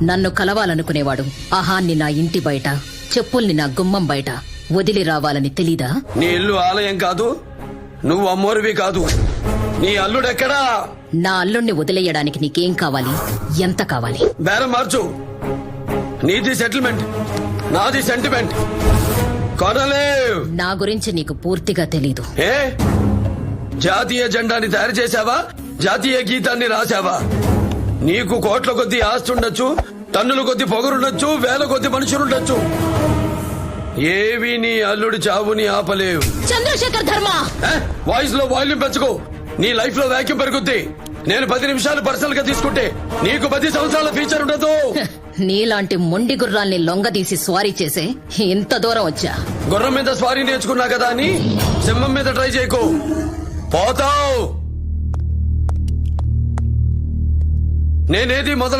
నన్ను కలవాలనుకునేవాడు అహాన్ని నా ఇంటి బయట, చెప్పుల్ని నా గుమ్మం బయట వదిలి రావాలని తెలీదా? నీ ఇల్లు ఆలయం కాదు, నువ్వు అమ్మోరివి కాదు. నీ అల్లుడెక్కడా? నా అల్లుణ్ణి వదిలేయడానికి నీకేం కావాలి, ఎంత కావాలి? బేరం మార్చు. నీది సెటిల్మెంట్, నాది సెంటిమెంట్. కొనలేవ్. నా గురించి నీకు పూర్తిగా తెలీదు. ఏ జాతీయ జెండాని తయారు చేశావా? జాతీయ గీతాన్ని రాశావా? నీకు కోట్ల కొద్దీ ఆస్తుండొచ్చు, టన్నుల కొద్దీ పొగరుండొచ్చు, వేల కొద్దీ మనుషులుండొచ్చు. ఏవి నీ అల్లుడి చావుని ఆపలేవు. చంద్రశేఖర్ ధర్మ, వాయిస్ లో వాల్యూమ్ పెంచుకో. నీ లైఫ్ లో వాక్యూమ్ పెరుగుద్ది. నేను 10 నిమిషాలు పర్సనల్ గా తీసుకుంటే నీకు 10 సంవత్సరాల ఫ్యూచర్ ఉండదు. నీలాంటి మొండి గుర్రాల్ని లొంగదీసి స్వారీ చేసే ఇంత దూరం వచ్చా. గుర్రం మీద స్వారీ నేర్చుకున్నా కదా అని సింహం మీద ట్రై చేయకు, పోతావు. నేనేది మొదలు